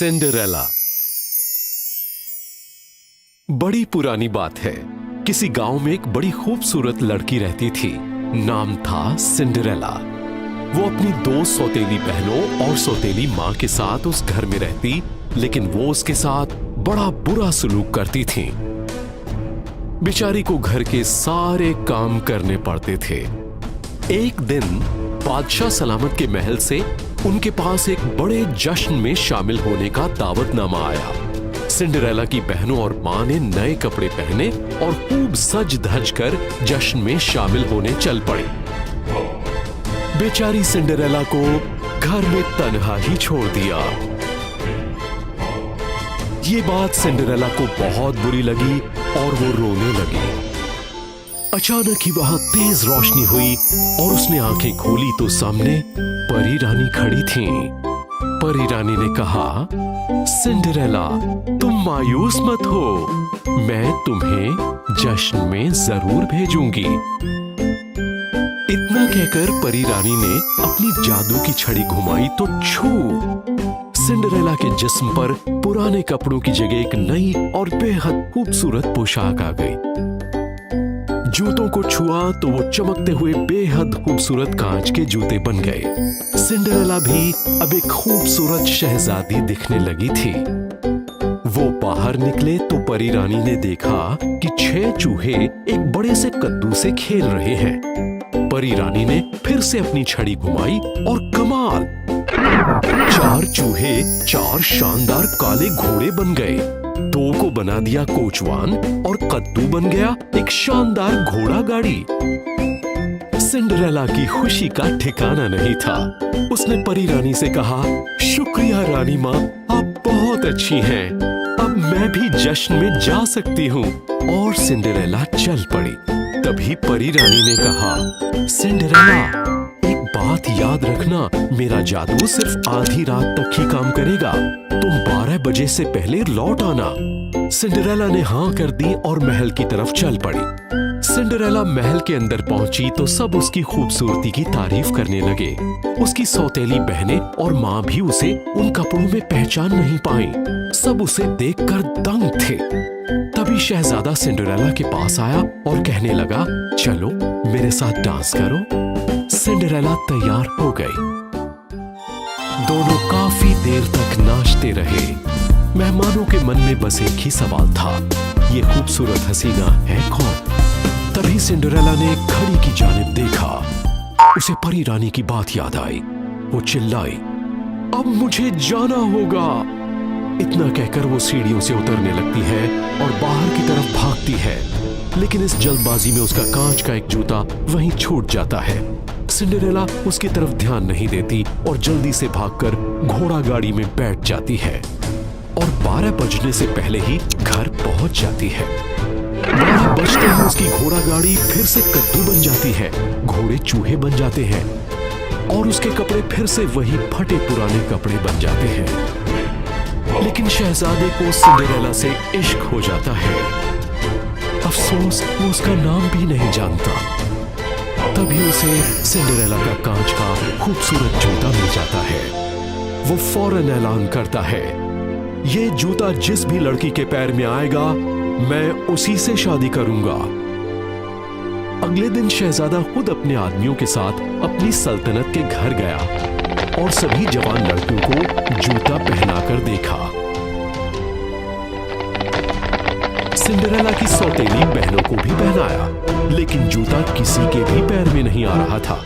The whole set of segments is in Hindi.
सिंड्रेला। बड़ी पुरानी बात है। किसी गांव में एक बड़ी खूबसूरत लड़की रहती थी। नाम था सिंड्रेला। वो अपनी दो सौतेली बहनों और सौतेली माँ के साथ उस घर में रहती, लेकिन वो उसके साथ बड़ा बुरा सलूक करती थी। बेचारी को घर के सारे काम करने पड़ते थे। एक दिन बादशाह सलामत के महल से उनके पास एक बड़े जश्न में शामिल होने का दावतनामा आया। सिंड्रेला की बहनों और माँ ने नए कपड़े पहने और खूब सज धज कर जश्न में शामिल होने चल पड़ी। बेचारी सिंड्रेला को घर में तन्हा ही छोड़ दिया। ये बात सिंड्रेला को बहुत बुरी लगी और वो रोने लगी। अचानक ही वहां तेज रोशनी हुई और उसने आंखें खोली तो सामने परी रानी खड़ी थी। परी रानी ने कहा, सिंड्रेला, तुम मायूस मत हो, मैं तुम्हें जश्न में जरूर भेजूंगी। इतना कहकर परी रानी ने अपनी जादू की छड़ी घुमाई तो छू, सिंड्रेला के जिस्म पर पुराने कपड़ों की जगह एक नई और बेहद खूबसूरत पोशाक आ गई। जूतों को छुआ तो वो चमकते हुए बेहद खूबसूरत कांच के जूते बन गए। सिंड्रेला भी अब एक खूबसूरत शहजादी दिखने लगी थी। वो बाहर निकले तो परी रानी ने देखा कि 6 चूहे एक बड़े से कद्दू से खेल रहे हैं। परी रानी ने फिर से अपनी छड़ी घुमाई और कमाल, 4 चूहे 4 शानदार काले घोड़े बन गए। 2 को बना दिया कोचवान और कद्दू बन गया एक शानदार घोड़ा गाड़ी। सिंड्रेला की खुशी का ठिकाना नहीं था। उसने परी रानी से कहा, शुक्रिया रानी माँ, आप बहुत अच्छी हैं। अब मैं भी जश्न में जा सकती हूँ। और सिंड्रेला चल पड़ी। तभी परी रानी ने कहा, सिंड्रेला, एक बात याद रखना, मेरा जादू सिर्फ आधी रात तक ही काम करेगा। तुम 12 बजे से पहले लौट आना। सिंड्रेला ने हाँ कर दी और महल की तरफ चल पड़ी। सिंड्रेला महल के अंदर पहुंची तो सब उसकी खूबसूरती की तारीफ करने लगे। उसकी सौतेली बहनें और माँ भी उसे उन कपड़ों में पहचान नहीं पाई। सब उसे देखकर दंग थे। तभी शहजादा सिंड्रेला के पास आया और कहने लगा, चलो मेरे साथ डांस करो। सिंड्रेला तैयार हो गई। दोनों काफी देर तक नाचते रहे। मेहमानों के मन में बस एक ही सवाल था, ये खूबसूरत हसीना है कौन? तभी सिंड्रेला ने घड़ी की जानिब देखा। उसे परी रानी की बात याद आई। वो चिल्लाई, अब मुझे जाना होगा। इतना कहकर वो सीढ़ियों से उतरने लगती है और बाहर की तरफ भागती है, लेकिन इस जल्दबाजी में उसका कांच का एक जूता वहीं छूट जाता है। सिंड्रेला उसकी तरफ ध्यान नहीं देती और जल्दी से भागकर घोड़ा गाड़ी में बैठ जाती है और 12 बजने से पहले ही घर पहुंच जाती है। 12 बजते ही उसकी घोड़ा गाड़ी फिर से कद्दू बन जाती है, घोड़े चूहे बन जाते हैं और उसके कपड़े फिर से वही फटे पुराने कपड़े बन जाते हैं। लेकिन शहजादे को सिंड्रेला से इश्क हो जाता है। अफसोस वो उसका नाम भी नहीं जानता। तभी उसे सिंड्रेला का कांच का खूबसूरत जूता मिल जाता है। वो फौरन ऐलान करता है, ये जूता जिस भी लड़की के पैर में आएगा, मैं उसी से शादी करूंगा। अगले दिन शहजादा खुद अपने आदमियों के साथ अपनी सल्तनत के घर गया और सभी जवान लड़कों को जूता पहनाकर देखा। सिंड्रेला की सौतेली बहनों को भी पहनाया, लेकिन जूता किसी के भी पैर में नहीं आ रहा था।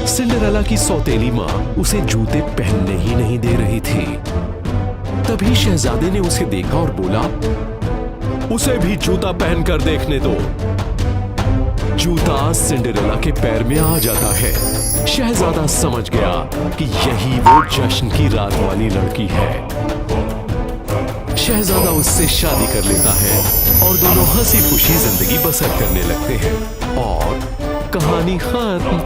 सिंड्रेला की सौतेली माँ उसे जूते पहनने ही नहीं दे रही थी। तभी शहजादे ने उसे देखा और बोला, उसे भी जूता पहनकर देखने दो। जूता सिंड्रेला के पैर में आ जाता है। शहजादा समझ गया कि यही वो जश्न की रात वाली लड़की है। शहजादा उससे शादी कर लेता है और दोनों हंसी खुशी जिंदगी बसर करने लगते हैं और कहानी खत्म।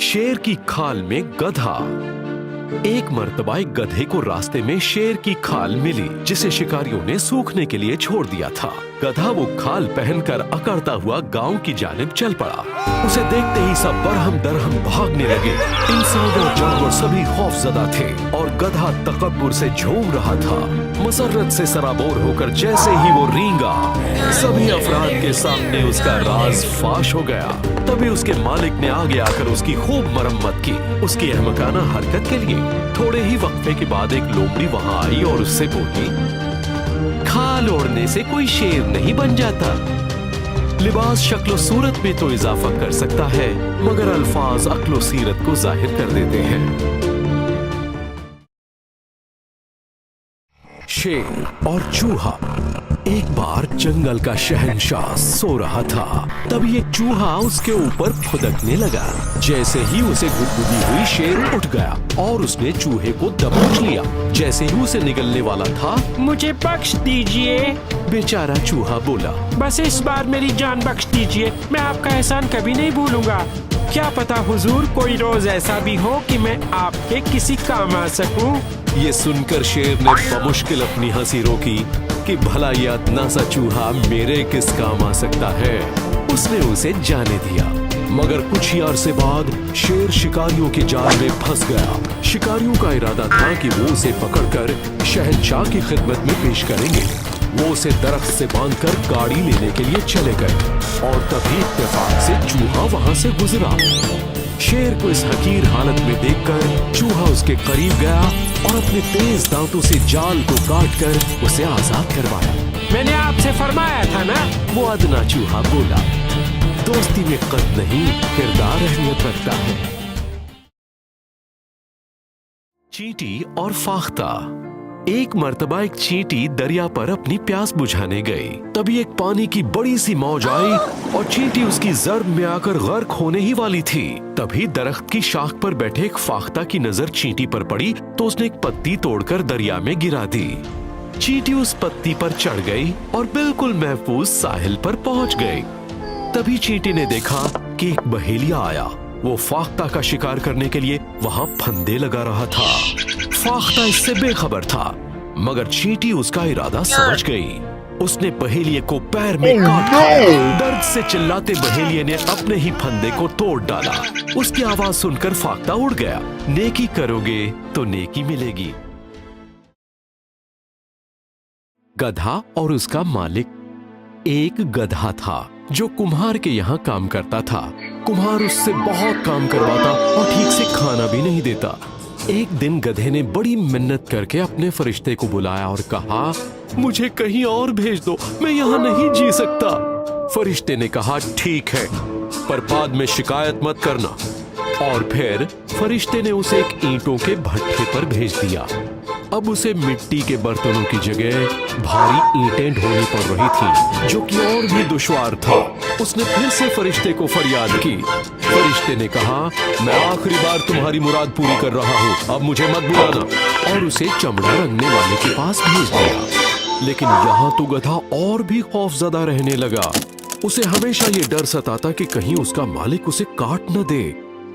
शेर की खाल में गधा। एक मर्तबा एक गधे को रास्ते में शेर की खाल मिली, जिसे शिकारियों ने सूखने के लिए छोड़ दिया था। गधा वो खाल पहनकर अकड़ता हुआ गांव की जानिब चल पड़ा। उसे देखते ही सब बरहम दरहम भागने लगे। इंसान और जानवर सभी खौफजदा थे और गधा तकब्बुर से झूम रहा था। मसरत से सराबोर होकर जैसे ही वो रींगा, सभी अफराद के सामने उसका राज फाश हो गया। तभी उसके मालिक ने आगे आकर उसकी खूब मरम्मत की, उसकी अहमकाना हरकत के लिए। थोड़े ही वक्फे के बाद एक लोमड़ी वहां आई और उससे बोली, खाल ओढ़ने से कोई शेर नहीं बन जाता। लिबास शक्लो सूरत में तो इजाफा कर सकता है, मगर अल्फाज अक्लो सीरत को जाहिर कर देते हैं। शेर और चूहा। एक बार जंगल का शहंशाह सो रहा था, तभी एक चूहा उसके ऊपर फुदकने लगा। जैसे ही उसे गुदगुदी हुई, शेर उठ गया और उसने चूहे को दबोच लिया। जैसे ही उसे निगलने वाला था, मुझे बख्श दीजिए। बेचारा चूहा बोला, बस इस बार मेरी जान बख्श दीजिए, मैं आपका एहसान कभी नहीं भूलूंगा। क्या पता हुजूर कोई रोज ऐसा भी हो कि मैं आपके किसी काम आ सकूं। ये सुनकर शेर ने बमुश्किल अपनी हंसी रोकी कि भला ये इतना सा चूहा मेरे किस काम आ सकता है। उसने उसे जाने दिया, मगर कुछ ही अरसे बाद शेर शिकारियों के जाल में फंस गया। शिकारियों का इरादा था कि वो उसे पकड़कर शहंशाह की खिदमत में पेश करेंगे। वो उसे दरख्त से बांधकर गाड़ी लेने के लिए चले गए और तभी इत्तेफाक से चूहा वहां से गुजरा। शेर को इस हकीर हालत में देखकर चूहा उसके करीब गया और अपने तेज दांतों से जाल को काटकर उसे आजाद करवाया। मैंने आपसे फरमाया था ना। वो अदना चूहा बोला, दोस्ती में कद नहीं, किरदार अहमियत रखता है। चींटी और फाख्ता। एक मर्तबा एक चींटी दरिया पर अपनी प्यास बुझाने गई। तभी एक पानी की बड़ी सी मौज आई और चींटी उसकी जर्ब में आकर गर्क होने ही वाली थी। तभी दरख्त की शाख पर बैठे एक फाख्ता की नजर चींटी पर पड़ी तो उसने एक पत्ती तोड़कर दरिया में गिरा दी। चींटी उस पत्ती पर चढ़ गई और बिल्कुल महफूज साहिल पर पहुंच गई। तभी चींटी ने देखा कि एक बहेलिया आया। वो फाख्ता का शिकार करने के लिए वहां फंदे लगा रहा था। फाख्ता इससे बेखबर था, मगर चींटी उसका इरादा समझ गई। उसने बहेलिये को पैर में काट दिया। दर्द से चिल्लाते बहेलिये ने अपने ही फंदे को तोड़ डाला। उसकी आवाज सुनकर फाख्ता उड़ गया। नेकी करोगे तो नेकी मिलेगी। गधा और उसका मालिक। एक गधा था जो कुम्हार के यहाँ काम करता था। कुम्हार उससे बहुत काम करवाता और ठीक से खाना भी नहीं देता। एक दिन गधे ने बड़ी मिन्नत करके अपने फरिश्ते को बुलाया और कहा, मुझे कहीं और भेज दो, मैं यहाँ नहीं जी सकता। फरिश्ते ने कहा, ठीक है, पर बाद में शिकायत मत करना। और फिर फरिश्ते ने उसे एक ईंटों के भट्ठे पर भेज दिया। अब उसे मिट्टी के बर्तनों की जगह भारी ईंटें ढोनी पड़ रही थी, जो कि और भी दुश्वार था। उसने फिर से फरिश्ते को फरियाद की। फरिश्ते ने कहा, मैं आखिरी बार तुम्हारी मुराद पूरी कर रहा हूँ, अब मुझे मत बुलाना। और उसे चमड़ा रंगने वाले के पास भेज दिया। लेकिन यहाँ तो गधा और भी खौफजदा रहने लगा। उसे हमेशा ये डर सताता कि कहीं उसका मालिक उसे काट न दे।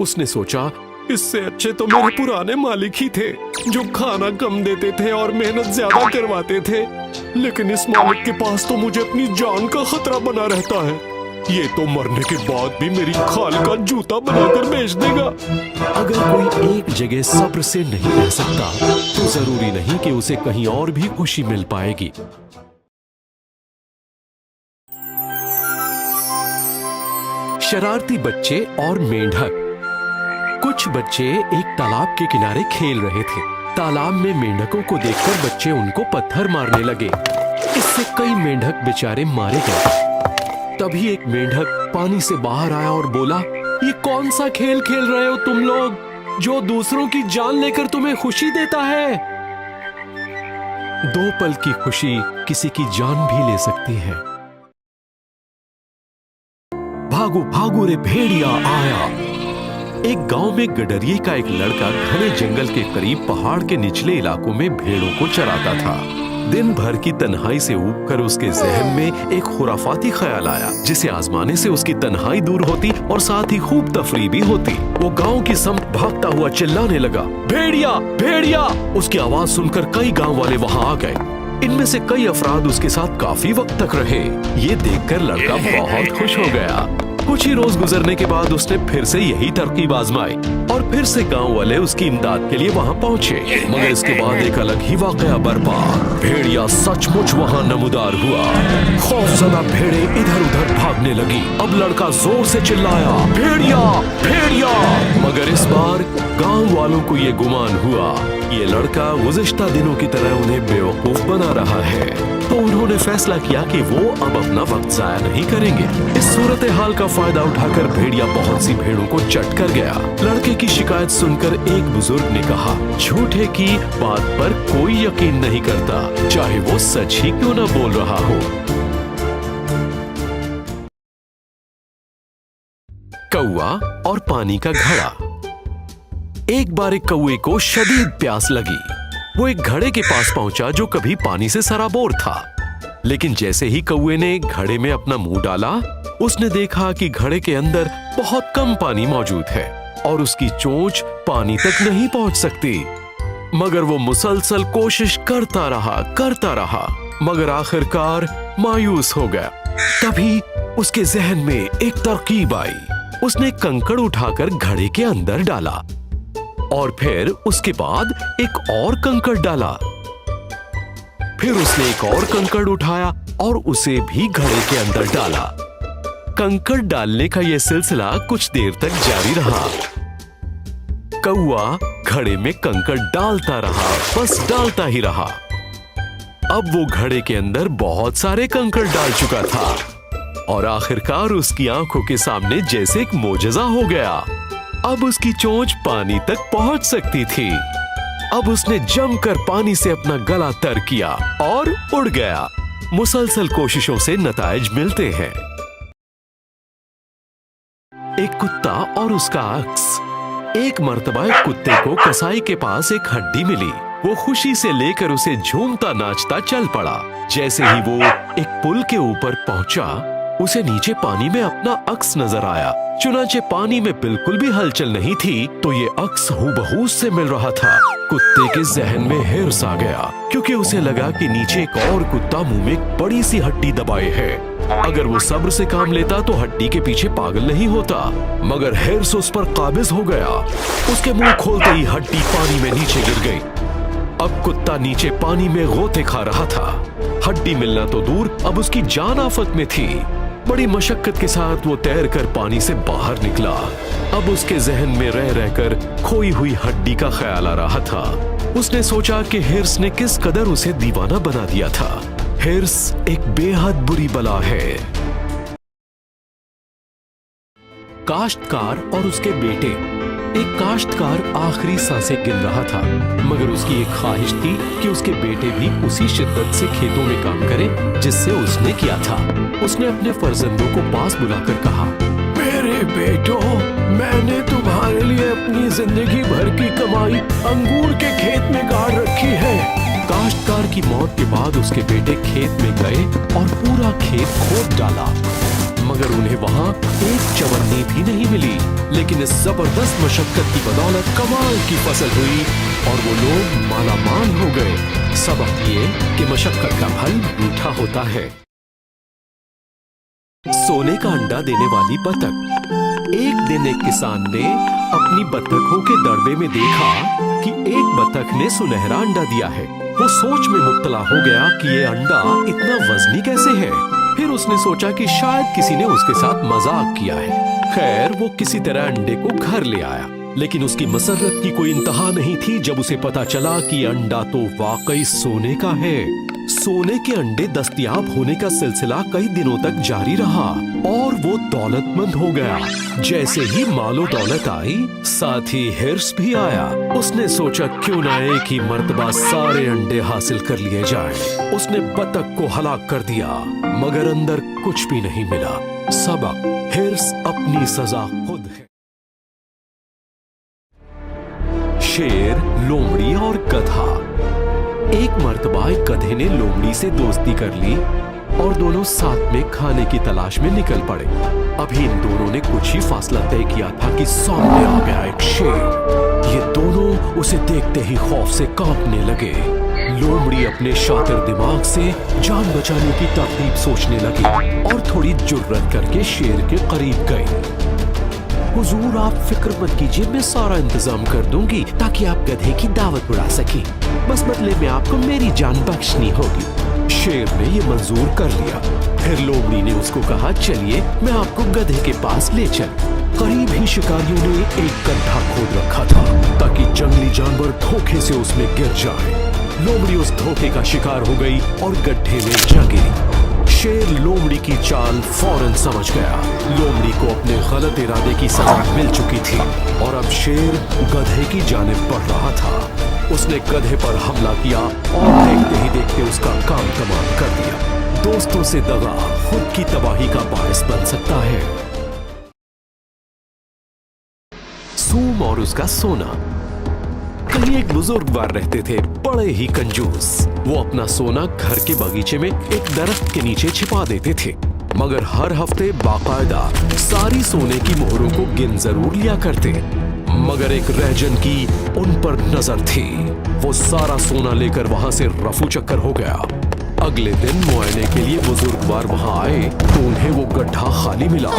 उसने सोचा, इससे अच्छे तो मेरे पुराने मालिक ही थे, जो खाना कम देते थे और मेहनत ज्यादा करवाते थे। लेकिन इस मालिक के पास तो मुझे अपनी जान का खतरा बना रहता है। ये तो मरने के बाद भी मेरी खाल का जूता बनाकर बेच देगा। अगर कोई एक जगह सब्र से नहीं रह सकता, तो जरूरी नहीं कि उसे कहीं और भी खुशी मिल पाएगी। शरारती बच्चे और मेंढक। कुछ बच्चे एक तालाब के किनारे खेल रहे थे। तालाब में मेंढकों को देखकर बच्चे उनको पत्थर मारने लगे। इससे कई मेंढक बेचारे मारे गए। तभी एक मेंढक पानी से बाहर आया और बोला, ये कौन सा खेल खेल रहे हो तुम लोग, जो दूसरों की जान लेकर तुम्हें खुशी देता है? दो पल की खुशी किसी की जान भी ले सकती है। भागो भागो रे भेड़िया आया। एक गांव में गडरिये का एक लड़का घने जंगल के करीब पहाड़ के निचले इलाकों में भेड़ों को चराता था। दिन भर की तन्हाई से ऊबकर उसके जहन में एक खुराफाती ख्याल आया, जिसे आजमाने से उसकी तन्हाई दूर होती और साथ ही खूब तफरीह भी होती। वो गांव की समत भागता हुआ चिल्लाने लगा, भेड़िया भेड़िया। उसकी आवाज सुनकर कई गांव वाले वहां आ गए। इनमें से कई अफराद उसके साथ काफी वक्त तक रहे। ये देखकर लड़का बहुत खुश हो गया। कुछ ही रोज गुजरने के बाद उसने फिर से यही तरकीब आजमाई और फिर से गांव वाले उसकी इमदाद के लिए वहां पहुंचे। मगर इसके बाद एक अलग ही वाकया बरपा। भेड़िया सचमुच वहां नमूदार हुआ। खौफजदा भेड़े इधर उधर भागने लगी। अब लड़का जोर से चिल्लाया, भेड़िया भेड़िया। मगर इस बार गांव वालों को ये गुमान हुआ ये लड़का गुज़िश्ता दिनों की तरह उन्हें बेवकूफ बना रहा है। तो उन्होंने फैसला किया कि वो अब अपना वक्त जाया नहीं करेंगे। इस सूरत हाल का फायदा उठाकर भेड़िया बहुत सी भेड़ों को चट कर गया। लड़के की शिकायत सुनकर एक बुजुर्ग ने कहा, झूठे की बात पर कोई यकीन नहीं करता, चाहे वो सच ही क्यों न बोल रहा हो। कौवा और पानी का घड़ा। एक बार एक कौवे को शदीद प्यास लगी। वो एक घड़े के पास पहुंचा जो कभी पानी से सराबोर था। लेकिन जैसे ही कौवे ने घड़े में अपना मुंह डाला, उसने देखा कि घड़े के अंदर बहुत कम पानी मौजूद है और उसकी चोंच पानी तक नहीं पहुंच सकती। मगर वो मुसलसल कोशिश करता रहा मगर आखिरकार मायूस हो गया। तभी उसके जहन में एक तरकीब आई। उसने कंकड़ उठाकर घड़े के अंदर डाला और फिर उसके बाद एक और कंकड़ डाला। फिर उसने एक और कंकड़ उठाया और उसे भी घड़े के अंदर डाला। कंकड़ डालने का यह सिलसिला कुछ देर तक जारी रहा। कौवा घड़े में कंकड़ डालता रहा, बस डालता ही रहा। अब वो घड़े के अंदर बहुत सारे कंकड़ डाल चुका था और आखिरकार उसकी आंखों के सामने जैसे एक मोजज़ा हो गया। अब उसकी चोंच पानी तक पहुंच सकती थी। अब उसने जमकर पानी से अपना गला तर किया और उड़ गया। मुसलसल कोशिशों से नताइज मिलते हैं। एक कुत्ता और उसका अक्स। एक मर्तबा एक कुत्ते को कसाई के पास एक हड्डी मिली। वो खुशी से लेकर उसे झूमता नाचता चल पड़ा। जैसे ही वो एक पुल के ऊपर पहुंचा, उसे नीचे पानी में अपना अक्स नजर आया। चुनांचे पानी में बिल्कुल भी हलचल नहीं थी, तो ये अक्स हूबहू से मिल रहा था। कुत्ते के जहन में हिर्स आ गया, क्योंकि उसे लगा कि नीचे एक और कुत्ता मुंह में एक बड़ी सी हड्डी दबाए है। अगर वो सब्र से काम लेता तो हड्डी के पीछे पागल नहीं होता, मगर हिर्स उस पर काबिज हो गया। उसके मुंह खोलते ही हड्डी पानी में नीचे गिर गई। अब कुत्ता नीचे पानी में गोते खा रहा था। हड्डी मिलना तो दूर, अब उसकी जान आफत में थी। बड़ी मशक्कत के साथ वो तैरकर पानी से बाहर निकला। अब उसके जहन में रह रहकर खोई हुई हड्डी का ख्याल आ रहा था। उसने सोचा कि हिर्स ने किस कदर उसे दीवाना बना दिया था। हिर्स एक बेहद बुरी बला है। काश्तकार और उसके बेटे। एक काश्तकार आखिरी सांसें गिन रहा था, मगर उसकी एक ख्वाहिश थी कि उसके बेटे भी उसी शिद्दत से खेतों में काम करें जिससे उसने किया था। उसने अपने फर्जंदों को पास बुलाकर कहा, मेरे बेटो, मैंने तुम्हारे लिए अपनी जिंदगी भर की कमाई अंगूर के खेत में गाड़ रखी है। काश्तकार की मौत के बाद उसके बेटे खेत में गए और पूरा खेत खोद डाला, मगर उन्हें वहाँ एक चवन्नी भी नहीं मिली। लेकिन इस जबरदस्त मशक्कत की बदौलत कमाल की फसल हुई और वो लोग मालामाल हो गए। सबक ये कि मशक्कत का फल मीठा होता है। सोने का अंडा देने वाली बतख। एक दिन एक किसान ने अपनी बतखों के दड़बे में देखा कि एक बतख ने सुनहरा अंडा दिया है। वो सोच में मुब्तला हो गया कि ये अंडा इतना वजनी कैसे है। फिर उसने सोचा कि शायद किसी ने उसके साथ मजाक किया है। खैर, वो किसी तरह अंडे को घर ले आया, लेकिन उसकी मसरत की कोई इंतहा नहीं थी जब उसे पता चला कि अंडा तो वाकई सोने का है। सोने के अंडे दस्तयाब होने का सिलसिला कई दिनों तक जारी रहा और वो दौलतमंद हो गया। जैसे ही मालो दौलत आई, साथ ही हिर्स भी आया। उसने सोचा क्यों ना एक ही मर्तबा सारे अंडे हासिल कर लिए जाएं। उसने बतख को हलाक कर दिया, मगर अंदर कुछ भी नहीं मिला। सबक, हिर्स अपनी सजा खुद है। शेर, लोमड़ी और गधा। एक मर्तबा एक गधे ने लोमड़ी से दोस्ती कर ली और दोनों साथ में खाने की तलाश में निकल पड़े। अभी इन दोनों ने कुछ ही फासला तय किया था कि सामने आ गया एक शेर। ये दोनों उसे देखते ही खौफ से कांपने लगे। लोमड़ी अपने शातिर दिमाग से जान बचाने की तरकीब सोचने लगी और थोड़ी जुर्रत करके शेर के करीब गई। हुजूर, आप फिक्र मत कीजिए, मैं सारा इंतजाम कर दूंगी ताकि आप गधे की दावत उड़ा सकें। बस बदले में आपको मेरी जान बख्शनी होगी। शेर ने ये मंजूर कर लिया। फिर लोमड़ी ने उसको कहा, चलिए मैं आपको गधे के पास ले चल। करीब ही शिकारियों ने एक गड्ढा खोद रखा था ताकि जंगली जानवर धोखे से उसमें गिर जाए। लोमड़ी उस धोखे का शिकार हो गई और गड्ढे में जा गिरी। शेर लोमड़ी की चाल फौरन समझ गया। लोमड़ी को अपने गलत इरादे की सजा मिल चुकी थी और अब शेर गधे की जानिब बढ़ रहा था। उसने गधे पर हमला किया और देखते ही देखते उसका काम तमाम कर दिया। दोस्तों से दगा खुद की तबाही का बायस बन सकता है। सूम और उसका सोना। कहीं एक बुजुर्गवार रहते थे, बड़े ही कंजूस। वो अपना सोना घर के बगीचे में एक दरख्त के नीचे छिपा देते थे, मगर हर हफ्ते बाकायदा सारी सोने की मोहरों को गिन जरूर लिया करते। मगर एक रहजन की उन पर नजर थी। वो सारा सोना लेकर वहां से रफू चक्कर हो गया। अगले दिन मुआयने के लिए बुजुर्गवार वहां आए तो उन्हें वो गड्ढा खाली मिला।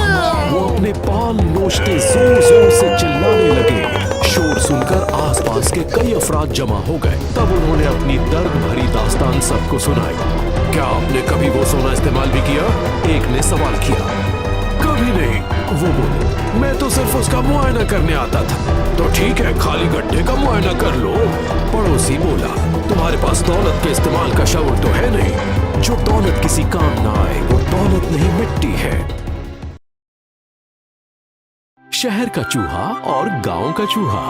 वो अपने पाल नोचते जोर जोर से चिल्लाने लगे। शोर सुनकर आसपास के कई अफराद जमा हो गए। तब उन्होंने अपनी दर्द भरी दास्तान सबको सुनाई। क्या आपने कभी वो सोना इस्तेमाल भी किया? एक ने सवाल किया। कभी नहीं, वो बोले, मैं तो सिर्फ उसका मुआयना करने आता था। तो ठीक है, खाली गड्ढे का मुआयना कर लो। पड़ोसी बोला, तुम्हारे पास दौलत के इस्तेमाल का शऊर तो है नहीं। जो दौलत किसी काम ना आए वो दौलत नहीं, मिट्टी है। शहर का चूहा और गांव का चूहा।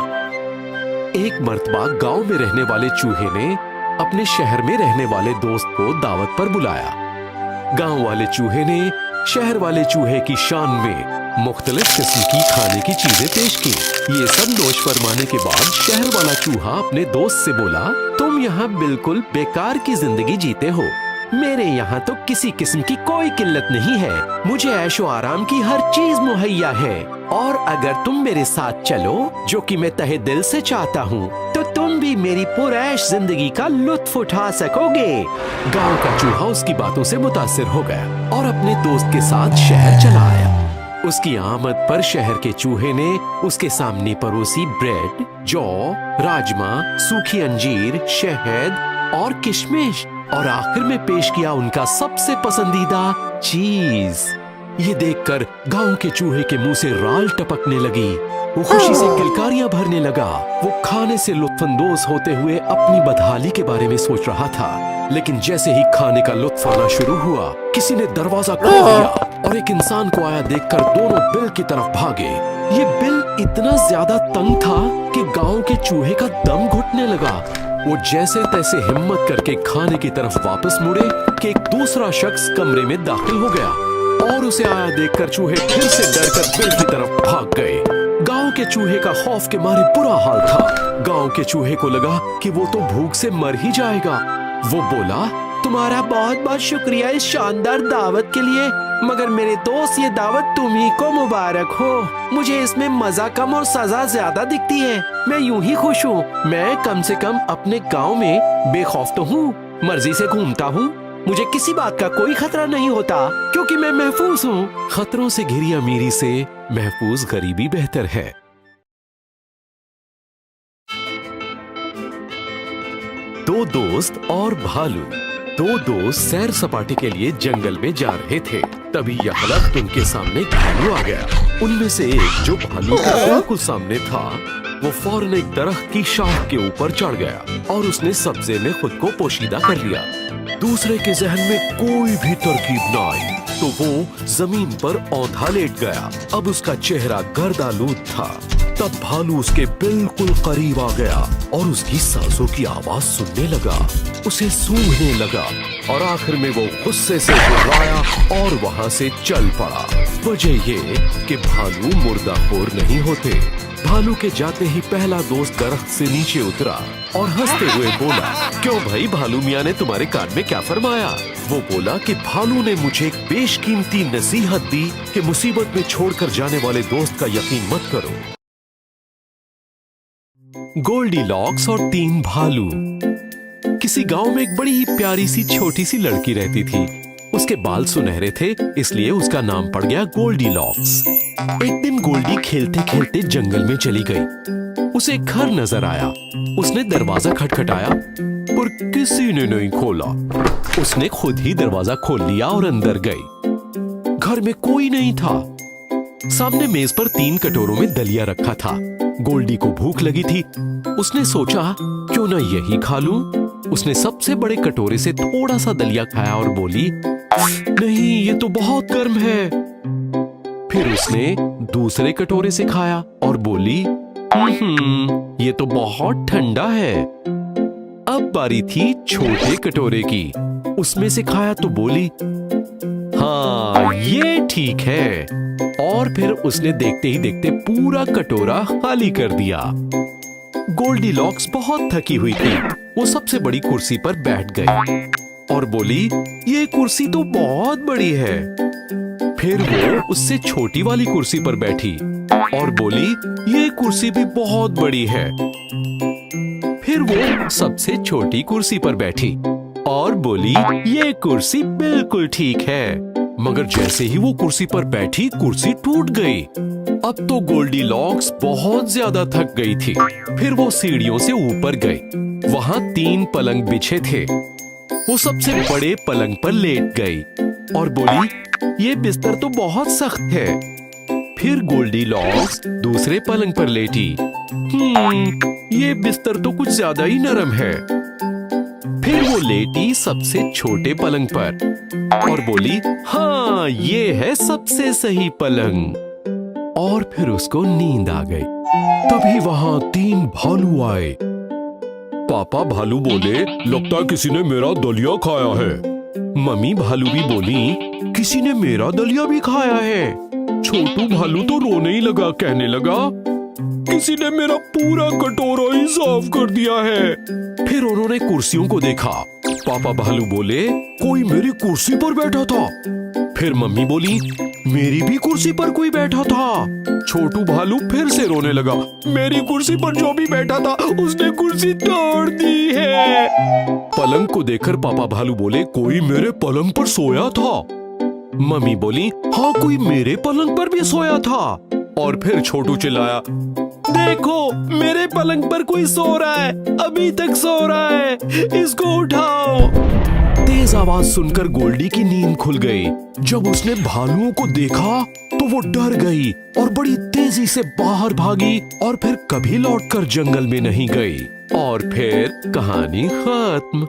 एक मर्तबा गांव में रहने वाले चूहे ने अपने शहर में रहने वाले दोस्त को दावत पर बुलाया। गांव वाले चूहे ने शहर वाले चूहे की शान में मुख्तलिफ किस्म की खाने की चीजें पेश की। ये सब नोश फरमाने के बाद शहर वाला चूहा अपने दोस्त से बोला, तुम यहाँ बिल्कुल बेकार की जिंदगी जीते हो। मेरे यहाँ तो किसी किस्म की कोई किल्लत नहीं है। मुझे ऐशो आराम की हर चीज मुहैया है और अगर तुम मेरे साथ चलो, जो कि मैं तहे दिल से चाहता हूँ, तो तुम भी मेरी पुरैश जिंदगी का लुत्फ उठा सकोगे। गांव का चूहा उसकी बातों से मुतासिर हो गया और अपने दोस्त के साथ शहर चला आया। उसकी आमद पर शहर के चूहे ने उसके सामने परोसी ब्रेड, जौ, राजमा, सूखी अंजीर, शहद और किशमिश और आखिर में पेश किया उनका सबसे पसंदीदा चीज। ये देखकर गांव के चूहे के मुंह से राल टपकने लगी। वो खुशी से किलकारियां भरने लगा। वो खाने से लुत्फानंदोज होते हुए अपनी बदहाली के बारे में सोच रहा था, लेकिन जैसे ही खाने का लुत्फ आना शुरू हुआ, किसी ने दरवाजा खोल दिया और एक इंसान को आया देखकर दोनों बिल की तरफ भागे। ये बिल इतना ज्यादा तंग था कि गांव के चूहे का दम घुटने लगा। वो जैसे तैसे हिम्मत करके खाने की तरफ वापस मुड़े कि एक दूसरा शख्स कमरे में दाखिल हो गया और उसे आया देखकर चूहे फिर से डरकर बिल की तरफ भाग गए। गांव के चूहे का खौफ के मारे बुरा हाल था। गांव के चूहे को लगा कि वो तो भूख से मर ही जाएगा। वो बोला, तुम्हारा बहुत बहुत शुक्रिया इस शानदार दावत के लिए, मगर मेरे दोस्त ये दावत तुम्ही को मुबारक हो। मुझे इसमें मजा कम और सजा ज्यादा दिखती है। मैं यूं ही खुश हूँ। मैं कम से कम अपने गांव में बेखौफ तो हूँ, मर्जी से घूमता हूँ। मुझे किसी बात का कोई खतरा नहीं होता क्योंकि मैं महफूज हूँ। खतरों से घिरी अमीरी से महफूज गरीबी बेहतर है। दो दोस्त और भालू। दो दोस्त सैर सपाटे के लिए जंगल में जा रहे थे। तभी यहलक उनके सामने भालू आ गया। उनमें से एक, जो भालू के बिल्कुल सामने था, वो फौरन एक दरख्त की शाख के ऊपर चढ़ गया और उसने सब्जे में खुद को पोशीदा कर लिया। दूसरे के जहन में कोई भी तरकीब न आई तो वो जमीन पर औंधा लेट गया। अब उसका चेहरा गर्दालूद था। तब भालू उसके बिल्कुल करीब आ गया और उसकी सांसों की आवाज सुनने लगा। उसे सूंघने लगा और आखिर में वो गुस्से से घबराया और वहां से चल पड़ा। वजह ये कि भालू मुर्दाखोर नहीं होते। भालू के जाते ही पहला दोस्त दरख्त से नीचे उतरा और हंसते हुए बोला, क्यों भाई, भालू मियाँ ने तुम्हारे कान में क्या फरमाया? वो बोला कि भालू ने मुझे एक बेशकीमती नसीहत दी कि मुसीबत में छोड़कर जाने वाले दोस्त का यकीन मत करो। गोल्डीलॉक्स और तीन भालू। किसी गांव में एक बड़ी ही प्यारी सी छोटी सी लड़की रहती थी। उसके बाल सुनहरे थे, इसलिए उसका नाम पड़ गया गोल्डीलॉक्स। एक दिन गोल्डी खेलते खेलते जंगल में चली गई। उसे एक घर नजर आया। उसने दरवाजा खटखटाया पर किसी ने नहीं खोला। उसने खुद ही दरवाजा खोल लिया और अंदर गई। घर में कोई नहीं था। सामने मेज पर 3 कटोरों में दलिया रखा था। गोल्डी को भूख लगी थी। उसने सोचा क्यों ना यही खा लूं। उसने सबसे बड़े कटोरे से थोड़ा सा दलिया खाया और बोली, नहीं, ये तो बहुत गर्म है। फिर उसने दूसरे कटोरे से खाया और बोली, ये तो बहुत ठंडा है। अब बारी थी छोटे कटोरे की। उसमें से खाया तो बोली, हाँ, ये ठीक है। और फिर उसने देखते ही देखते पूरा कटोरा खाली कर दिया। गोल्डीलॉक्स बहुत थकी हुई थी। वो सबसे बड़ी कुर्सी पर बैठ गई और बोली, ये कुर्सी तो बहुत बड़ी है। फिर वो उससे छोटी वाली कुर्सी पर बैठी और बोली, ये कुर्सी भी बहुत बड़ी है। फिर वो सबसे छोटी कुर्सी पर बैठी और बोली, ये कुर्सी बिल्कुल ठीक है। मगर जैसे ही वो कुर्सी पर बैठी, कुर्सी टूट गई। अब तो गोल्डीलॉक्स बहुत ज्यादा थक गई थी। फिर वो सीढ़ियों से ऊपर गई। वहां 3 पलंग बिछे थे। वो सबसे बड़े पलंग पर लेट गई और बोली, ये बिस्तर तो बहुत सख्त है। फिर गोल्डीलॉक्स दूसरे पलंग पर लेटी। ये बिस्तर तो कुछ ज्यादा ही नरम है। फिर वो लेटी सबसे छोटे पलंग पर और बोली, हाँ, ये है सबसे सही पलंग। और फिर उसको नींद आ गई। तभी वहां 3 भालू आए। पापा भालू बोले, लगता है किसी ने मेरा दलिया खाया है। मम्मी भालू भी बोली, किसी ने मेरा दलिया भी खाया है। छोटू भालू तो रोने ही लगा, कहने लगा, किसी ने मेरा पूरा कटोरा ही साफ कर दिया है। फिर उन्होंने कुर्सियों को देखा। पापा भालू बोले, कोई मेरी कुर्सी पर बैठा था। फिर मम्मी बोली, मेरी भी कुर्सी पर कोई बैठा था। छोटू भालू फिर से रोने लगा, मेरी कुर्सी पर जो भी बैठा था उसने कुर्सी तोड़ दी है। पलंग को देखकर पापा भालू बोले, कोई मेरे पलंग पर सोया था। मम्मी बोली, हाँ, कोई मेरे पलंग पर भी सोया था। और फिर छोटू चिल्लाया, देखो, मेरे पलंग पर कोई सो रहा है, अभी तक सो रहा है, इसको उठाओ। तेज आवाज सुनकर गोल्डी की नींद खुल गई। जब उसने भालुओं को देखा तो वो डर गई और बड़ी तेजी से बाहर भागी और फिर कभी लौटकर जंगल में नहीं गई। और फिर कहानी खत्म।